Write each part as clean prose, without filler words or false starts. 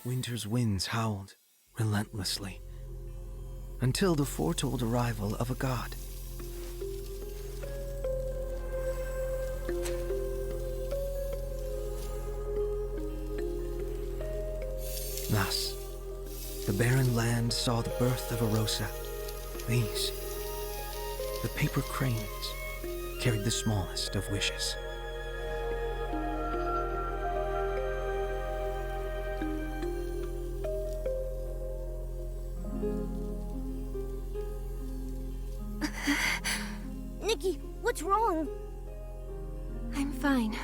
Winter's winds howled relentlessly until the foretold arrival of a god. Thus, the barren land saw the birth of a Rosa. These, the paper cranes, carried the smallest of wishes. Nikki, what's wrong? I'm fine.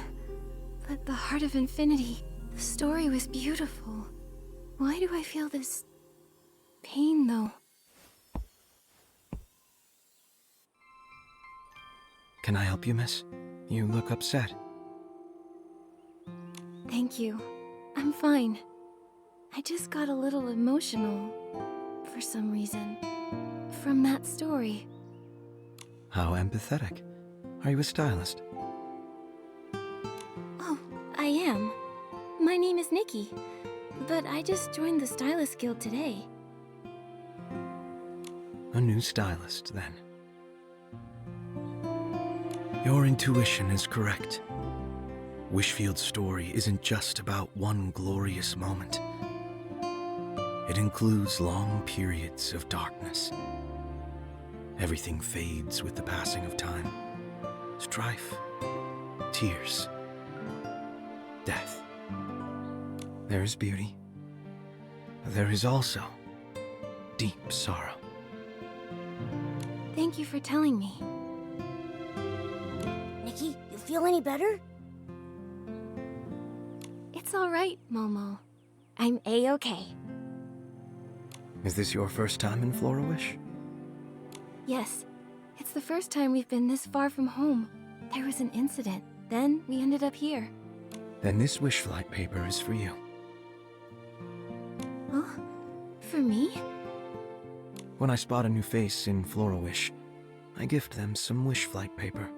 But the Heart of Infinity, the story was beautiful. Why do I feel this pain, though? Can I help you, miss? You look upset. Thank you. I'm fine. I just got a little emotional, for some reason, from that story. How empathetic. Are you a stylist? Oh, I am. My name is Nikki, but I just joined the Stylist Guild today. A new stylist, then. Your intuition is correct. Wishfield's story isn't just about one glorious moment. It includes long periods of darkness. Everything fades with the passing of time. Strife, tears, death. There is beauty. There is also deep sorrow. Thank you for telling me. Nikki, you feel any better? It's all right, Momo. I'm A-okay. Is this your first time in Florawish? Yes. It's the first time we've been this far from home. There was an incident. Then we ended up here. Then this wish flight paper is for you. Huh? For me? When I spot a new face in Florawish, I gift them some wish flight paper.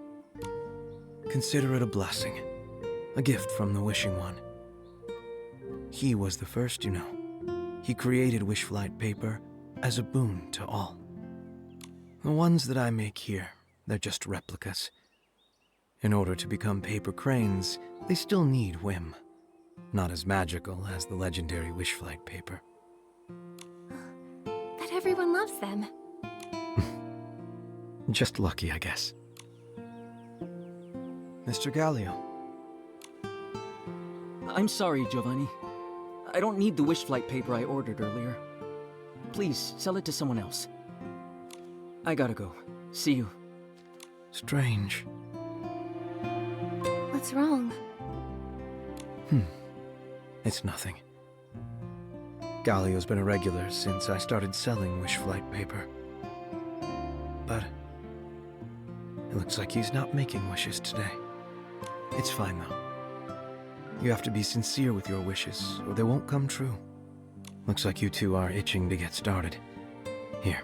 Consider it a blessing, a gift from the Wishing One. He was the first, you know. He created wish flight paper as a boon to all. The ones that I make here, they're just replicas. In order to become paper cranes, they still need whim. Not as magical as the legendary Wishflight paper. But everyone loves them. Just lucky, I guess. Mr. Gallio. I'm sorry, Giovanni. I don't need the Wishflight paper I ordered earlier. Please, sell it to someone else. I gotta go. See you. Strange. What's wrong? It's nothing. Gallio's been a regular since I started selling Wishflight paper. But it looks like he's not making wishes today. It's fine, though. You have to be sincere with your wishes, or they won't come true. Looks like you two are itching to get started. Here,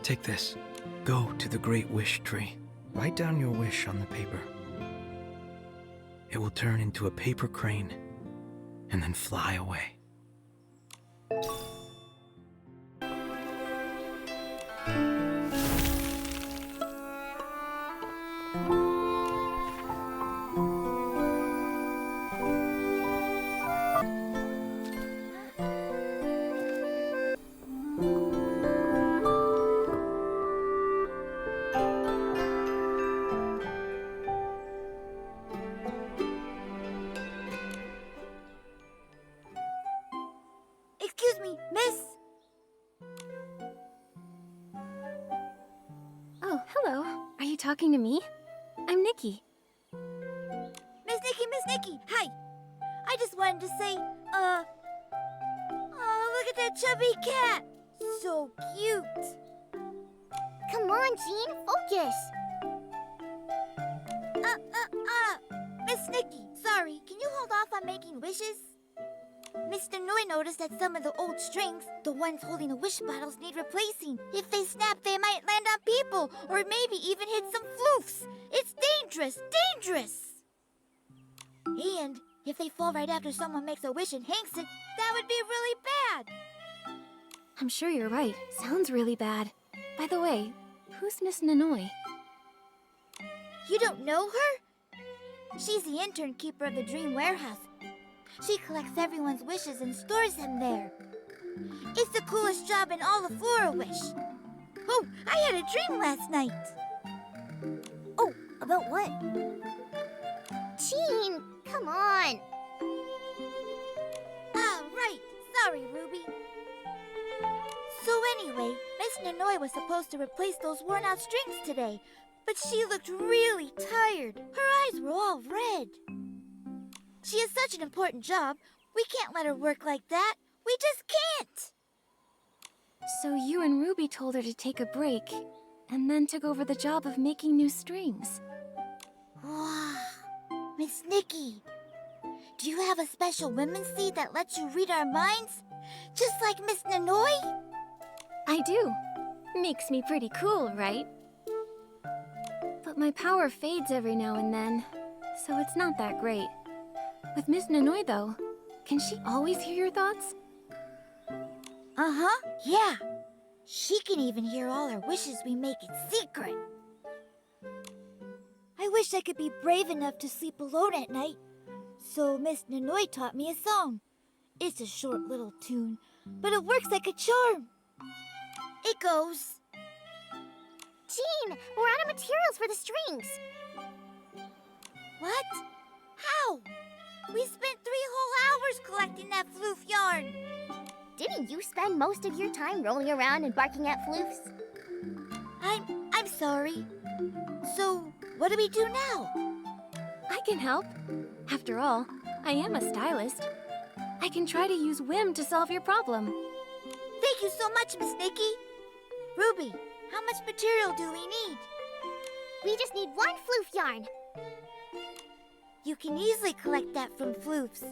take this. Go to the Great Wish Tree. Write down your wish on the paper. It will turn into a paper crane, and then fly away. Excuse me, miss. Oh, hello. Are you talking to me? I'm Nikki. Miss Nikki, hi. I just wanted to say, oh, look at that chubby cat. So cute. Come on, Jean, focus. Miss Nikki, sorry, can you hold off on making wishes? Mr. Noi noticed that some of the old strings, the ones holding the wish bottles, need replacing. If they snap, they might land on people, or maybe even hit some floofs. It's dangerous! And if they fall right after someone makes a wish and hangs it, that would be really bad. I'm sure you're right. Sounds really bad. By the way, who's Miss Nanoi? You don't know her? She's the intern keeper of the Dream Warehouse. She collects everyone's wishes and stores them there. It's the coolest job in all of Flora Wish. Oh, I had a dream last night. Oh, about what? Jean, come on. Ah, right. Sorry, Ruby. So anyway, Miss Nanoi was supposed to replace those worn-out strings today, but she looked really tired. Her eyes were all red. She has such an important job. We can't let her work like that. We just can't. So you and Ruby told her to take a break, and then took over the job of making new strings. Wow. Miss Nikki, do you have a special women's seed that lets you read our minds? Just like Miss Nanoi? I do. Makes me pretty cool, right? But my power fades every now and then, so it's not that great. With Miss Nanoi, though, can she always hear your thoughts? Uh-huh, yeah. She can even hear all our wishes we make in secret. I wish I could be brave enough to sleep alone at night. So Miss Nanoi taught me a song. It's a short little tune, but it works like a charm. It goes... Jean, we're out of materials for the strings. What? How? We spent 3 whole hours collecting that floof yarn. Didn't you spend most of your time rolling around and barking at floofs? I'm sorry. So, what do we do now? I can help. After all, I am a stylist. I can try to use whim to solve your problem. Thank you so much, Miss Nikki. Ruby, how much material do we need? We just need 1 floof yarn. You can easily collect that from floofs.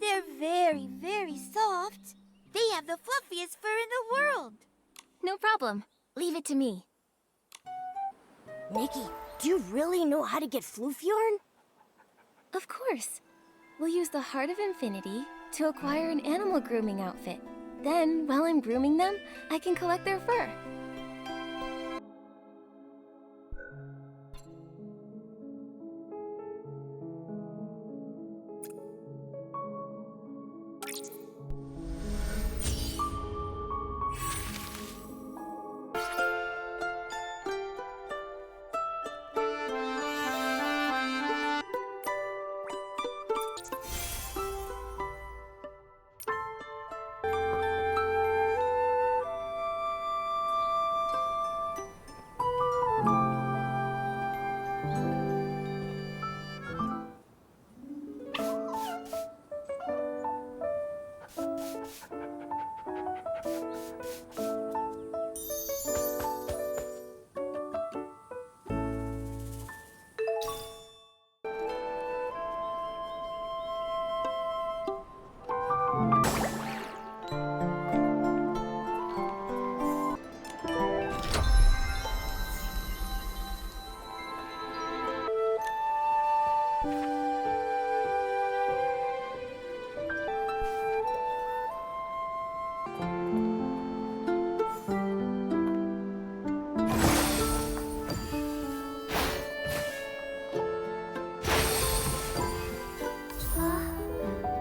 They're very, very soft. They have the fluffiest fur in the world. No problem. Leave it to me. Nikki, do you really know how to get floof yarn? Of course. We'll use the Heart of Infinity to acquire an animal grooming outfit. Then, while I'm grooming them, I can collect their fur.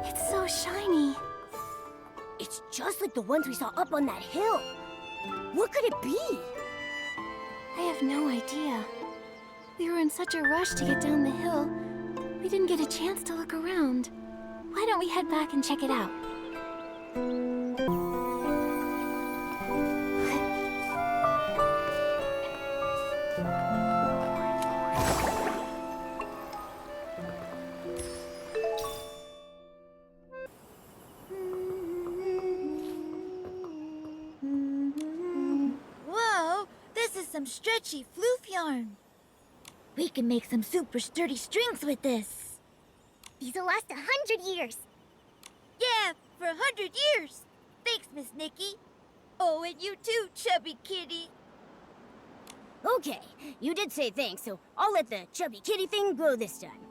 It's so shiny. It's just like the ones we saw up on that hill. What could it be? I have no idea. We were in such a rush to get down the hill, we didn't get a chance to look around. Why don't we head back and check it out? Whoa, this is some stretchy floof yarn. We can make some super sturdy strings with this. These'll last 100 years. Yeah, for 100 years. Thanks, Miss Nikki. Oh, and you too, chubby kitty. Okay, you did say thanks, so I'll let the chubby kitty thing grow this time.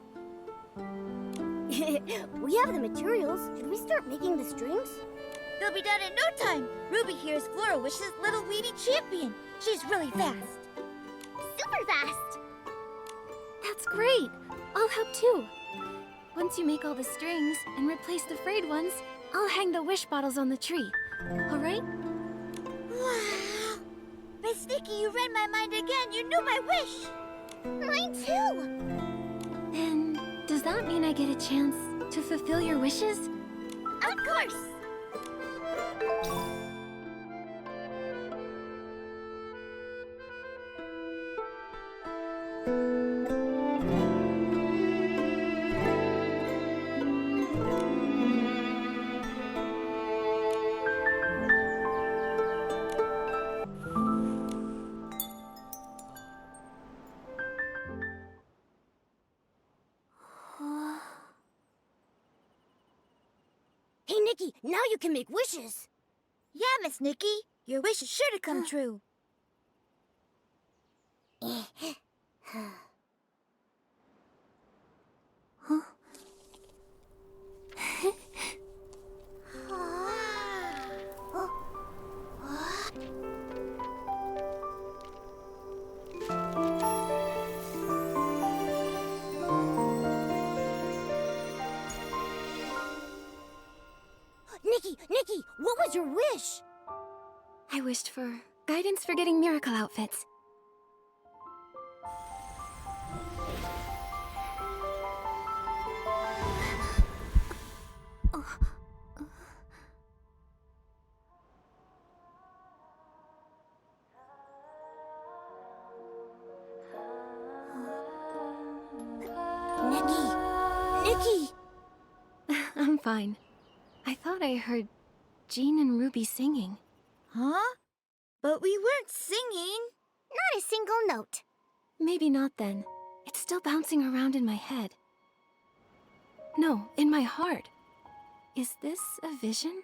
We have the materials. Should we start making the strings? They'll be done in no time. Ruby here is Flora Wish's little weedy champion. She's really fast. Super fast! That's great! I'll help too. Once you make all the strings and replace the frayed ones, I'll hang the wish bottles on the tree. All right? Wow! Miss Nikki, you read my mind again. You knew my wish. Mine too! Then, does that mean I get a chance to fulfill your wishes? Of course! Hey, Nikki, now you can make wishes! Yeah, Miss Nikki. Your wish is sure to come true. Nikki, what was your wish? I wished for guidance for getting miracle outfits. Nikki! I'm fine. I thought I heard Jean and Ruby singing. Huh? But we weren't singing. Not a single note. Maybe not then. It's still bouncing around in my head. No, in my heart. Is this a vision?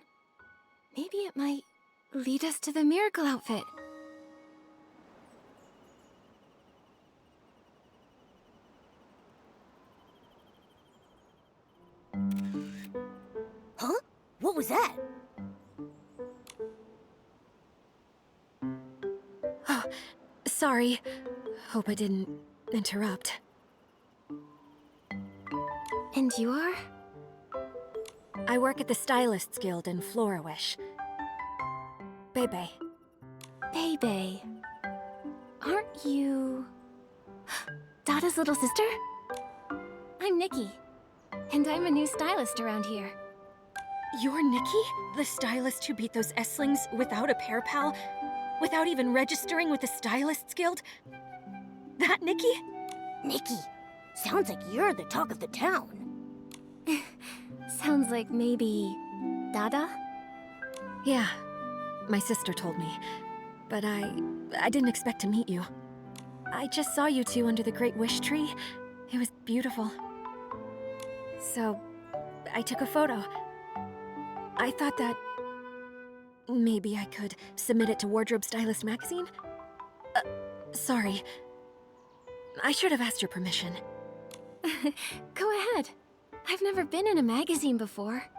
Maybe it might lead us to the miracle outfit. Huh? What was that? Sorry. Hope I didn't interrupt. And you are? I work at the Stylists Guild in Florawish. Bebe. Bebe. Aren't you... Dada's little sister? I'm Nikki. And I'm a new stylist around here. You're Nikki? The stylist who beat those S-lings without a pair pal? Without even registering with the Stylists Guild? That Nikki? Nikki, sounds like you're the talk of the town. Sounds like maybe... Dada? Yeah, my sister told me. But I didn't expect to meet you. I just saw you two under the Great Wish Tree. It was beautiful. So, I took a photo. I thought that... maybe I could submit it to Wardrobe Stylist magazine? Sorry. I should have asked your permission. Go ahead. I've never been in a magazine before.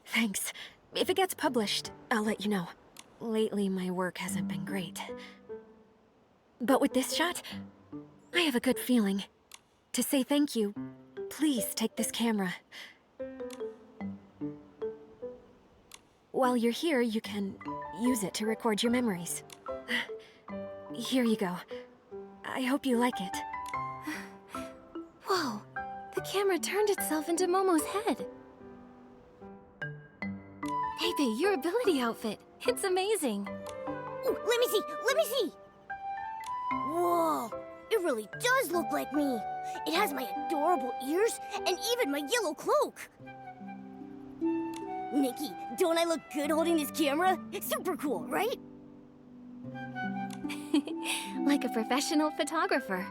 Thanks. If it gets published, I'll let you know. Lately, my work hasn't been great. But with this shot, I have a good feeling. To say thank you, please take this camera. While you're here, you can use it to record your memories. Here you go. I hope you like it. Whoa, the camera turned itself into Momo's head. Bebe, your ability outfit. It's amazing. Ooh, let me see, let me see! Whoa, it really does look like me. It has my adorable ears and even my yellow cloak. Nikki, don't I look good holding this camera? It's super cool, right? Like a professional photographer.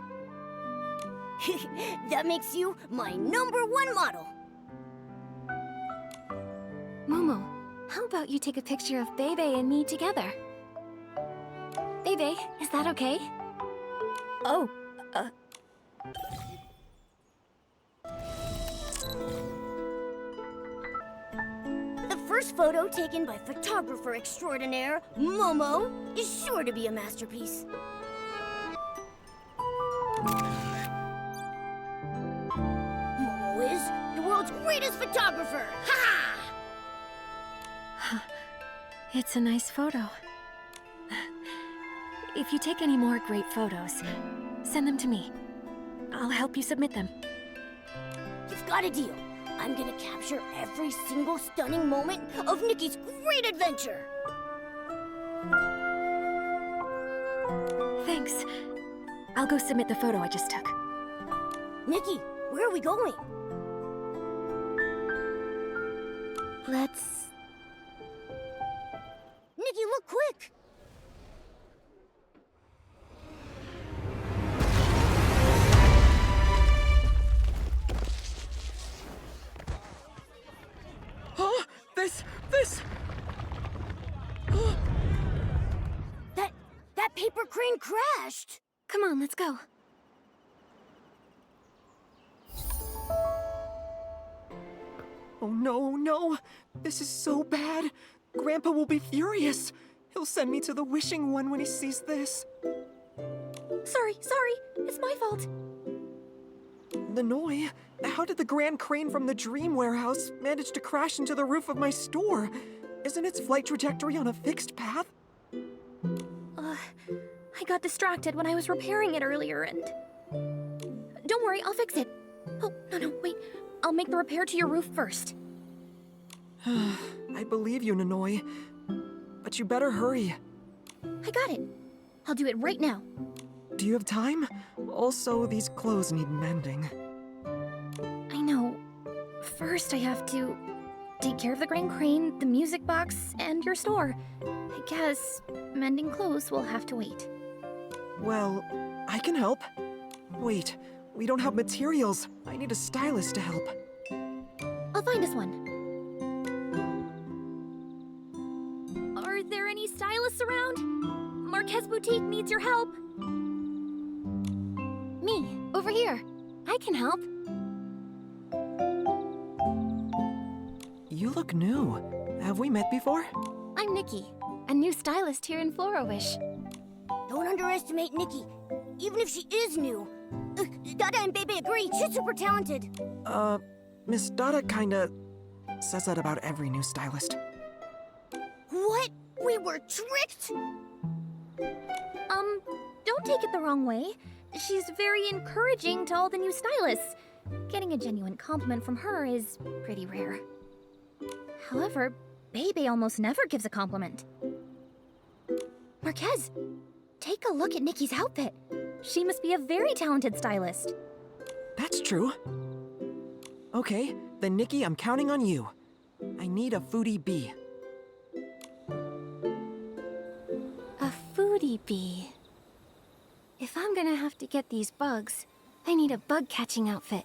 That makes you my #1 model. Momo, how about you take a picture of Bebe and me together? Bebe, is that okay? Oh, The first photo taken by photographer extraordinaire Momo is sure to be a masterpiece. Momo is the world's greatest photographer! Ha! it's a nice photo. If you take any more great photos, send them to me. I'll help you submit them. You've got a deal. I'm gonna capture every single stunning moment of Nikki's great adventure. Thanks. I'll go submit the photo I just took. Nikki, where are we going? Let's... Nikki, look quick! Huh? This... That paper crane crashed! Come on, let's go. Oh no, no! This is so bad! Grandpa will be furious! He'll send me to the wishing one when he sees this. Sorry, it's my fault. Nanoy, how did the grand crane from the Dream Warehouse manage to crash into the roof of my store? Isn't its flight trajectory on a fixed path? I got distracted when I was repairing it earlier and... Don't worry, I'll fix it. Oh, no, wait. I'll make the repair to your roof first. I believe you, Nanoy. But you better hurry. I got it. I'll do it right now. Do you have time? Also, these clothes need mending. I know. First, I have to take care of the grand crane, the music box, and your store. I guess mending clothes will have to wait. Well, I can help. Wait, we don't have materials. I need a stylist to help. I'll find us one. Are there any stylists around? Marquez Boutique needs your help. Me, over here. I can help. You look new. Have we met before? I'm Nikki, a new stylist here in Florawish. Don't underestimate Nikki, even if she is new. Dada and Bebe agree, she's super talented. Miss Dada kinda says that about every new stylist. What? We were tricked? Don't take it the wrong way. She's very encouraging to all the new stylists. Getting a genuine compliment from her is pretty rare. However, Bebe almost never gives a compliment. Marquez, take a look at Nikki's outfit. She must be a very talented stylist. That's true. Okay, then Nikki, I'm counting on you. I need a foodie bee. A foodie bee. If I'm gonna have to get these bugs, I need a bug-catching outfit.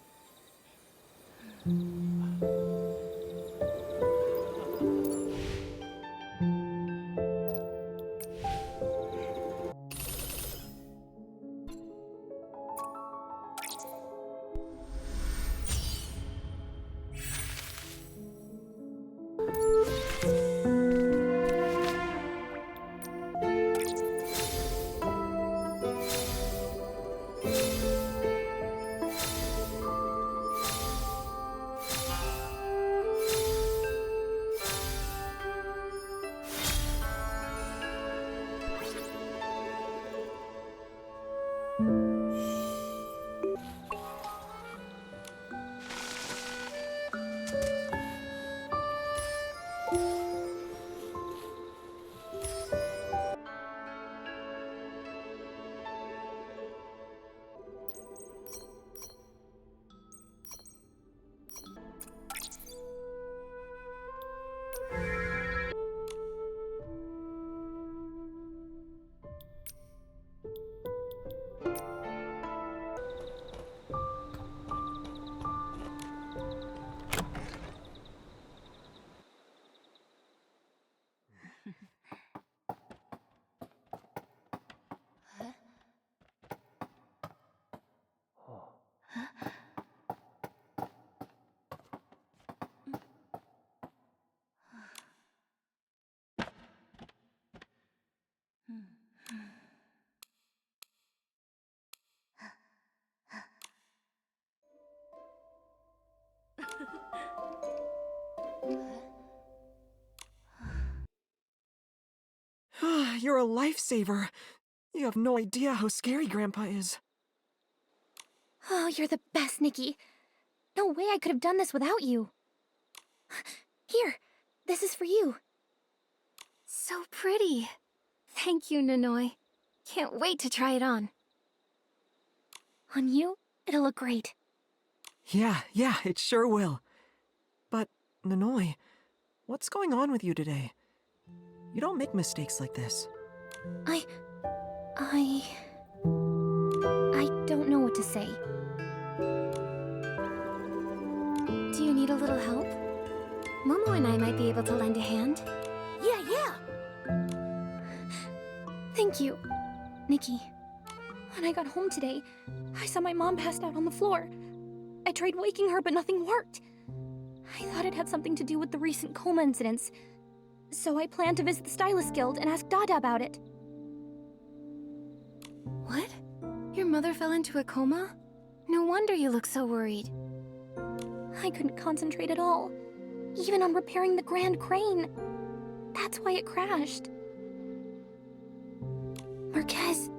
You're a lifesaver. You have no idea how scary Grandpa is. Oh, you're the best, Nikki. No way I could have done this without you. Here, this is for you. So pretty. Thank you, Nanoi. Can't wait to try it on. On you, it'll look great. Yeah, it sure will. But, Nanoi, what's going on with you today? You don't make mistakes like this. I don't know what to say. Do you need a little help? Momo and I might be able to lend a hand. Yeah. Thank you, Nikki. When I got home today, I saw my mom passed out on the floor. I tried waking her, but nothing worked. I thought it had something to do with the recent coma incidents. So I planned to visit the Stylist Guild and ask Dada about it. What? Your mother fell into a coma? No wonder you look so worried. I couldn't concentrate at all, even on repairing the Grand Crane. That's why it crashed. Marquez,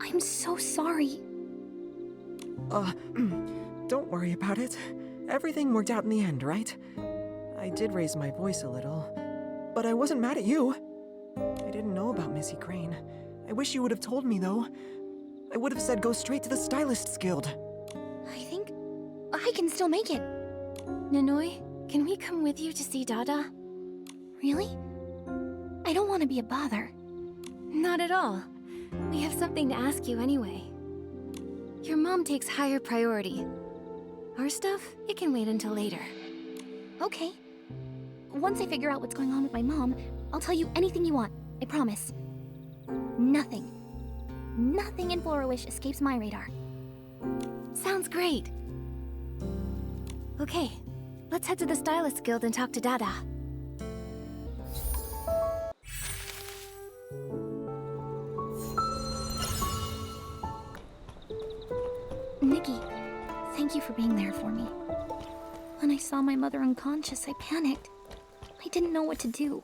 I'm so sorry. Don't worry about it. Everything worked out in the end, right? I did raise my voice a little, but I wasn't mad at you. I didn't know about Missy Crane. I wish you would have told me, though. I would have said go straight to the Stylists Guild. I think I can still make it. Nanoi, can we come with you to see Dada? Really? I don't want to be a bother. Not at all. We have something to ask you anyway. Your mom takes higher priority. Our stuff, it can wait until later. Okay. Once I figure out what's going on with my mom, I'll tell you anything you want. I promise. Nothing in Flora-Wish escapes my radar. Sounds great. Okay, let's head to the Stylist Guild and talk to Dada. Thank you for being there for me. When I saw my mother unconscious, I panicked. I didn't know what to do.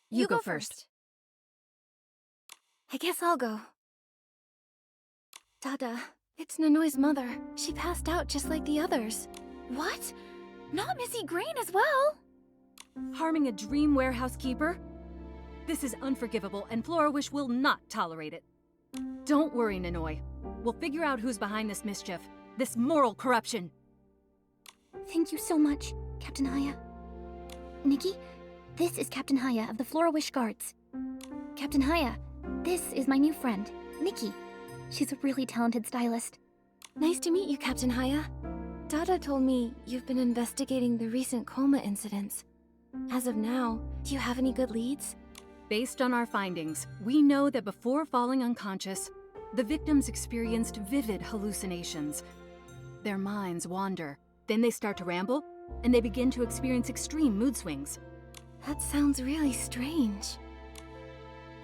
You go first. I guess I'll go. Dada, it's Nanoi's mother. She passed out just like the others. What? Not Missy Grain as well? Harming a dream warehouse keeper? This is unforgivable, and Flora Wish will not tolerate it. Don't worry, Nanoi. We'll figure out who's behind this mischief, this moral corruption. Thank you so much, Captain Haya. Nikki, this is Captain Haya of the Flora Wish Guards. Captain Haya, this is my new friend, Nikki. She's a really talented stylist. Nice to meet you, Captain Haya. Dada told me you've been investigating the recent coma incidents. As of now, do you have any good leads? Based on our findings, we know that before falling unconscious, the victims experienced vivid hallucinations. Their minds wander, then they start to ramble, and they begin to experience extreme mood swings. That sounds really strange.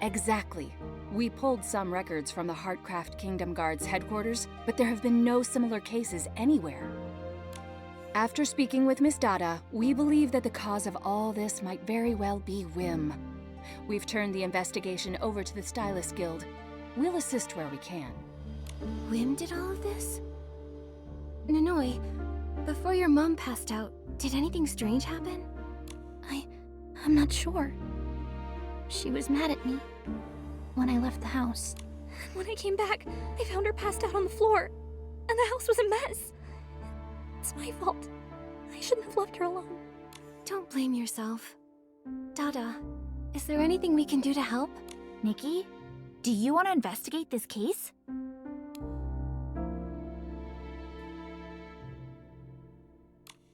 Exactly. We pulled some records from the Heartcraft Kingdom Guard's headquarters, but there have been no similar cases anywhere. After speaking with Miss Dada, we believe that the cause of all this might very well be whim. We've turned the investigation over to the Stylist Guild. We'll assist where we can. Whim did all of this? Nanoi, before your mom passed out, did anything strange happen? I'm not sure. She was mad at me when I left the house. When I came back, I found her passed out on the floor, and the house was a mess. It's my fault. I shouldn't have left her alone. Don't blame yourself. Dada, is there anything we can do to help? Nikki, do you want to investigate this case?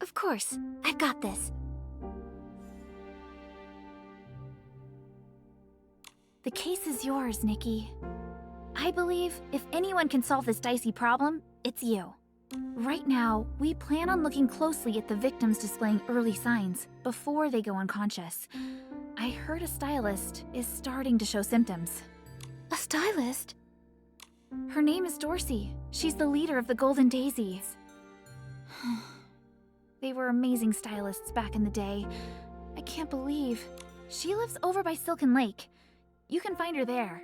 Of course, I've got this. The case is yours, Nikki. I believe if anyone can solve this dicey problem, it's you. Right now, we plan on looking closely at the victims displaying early signs before they go unconscious. I heard a stylist is starting to show symptoms. A stylist? Her name is Dorsey. She's the leader of the Golden Daisies. They were amazing stylists back in the day. I can't believe. She lives over by Silken Lake. You can find her there.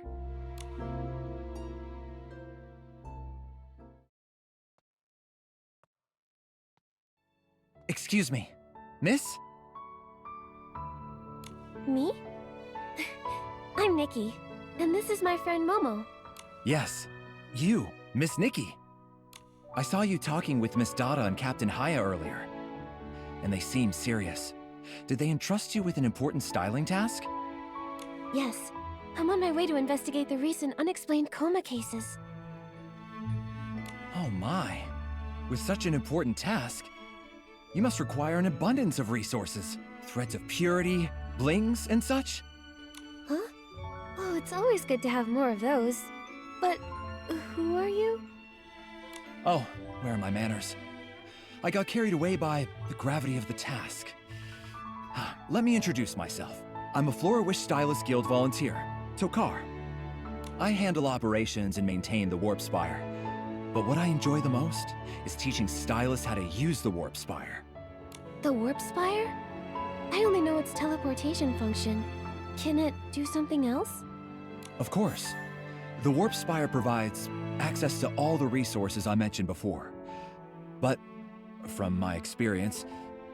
Excuse me, miss? Me? I'm Nikki, and this is my friend Momo. Yes, you, Miss Nikki. I saw you talking with Miss Dada and Captain Haya earlier, and they seemed serious. Did they entrust you with an important styling task? Yes, I'm on my way to investigate the recent unexplained coma cases. Oh my. With such an important task, you must require an abundance of resources. Threads of purity, blings, and such. Huh? Oh, it's always good to have more of those. But who are you? Oh, where are my manners? I got carried away by the gravity of the task. Let me introduce myself. I'm a Flora Wish Stylist Guild volunteer, Tokar. I handle operations and maintain the Warp Spire. But what I enjoy the most is teaching stylists how to use the Warp Spire. The Warp Spire? I only know its teleportation function. Can it do something else? Of course. The Warp Spire provides access to all the resources I mentioned before. But from my experience,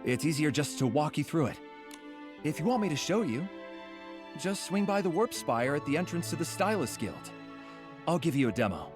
it's easier just to walk you through it. If you want me to show you, just swing by the Warp Spire at the entrance to the Stylist Guild. I'll give you a demo.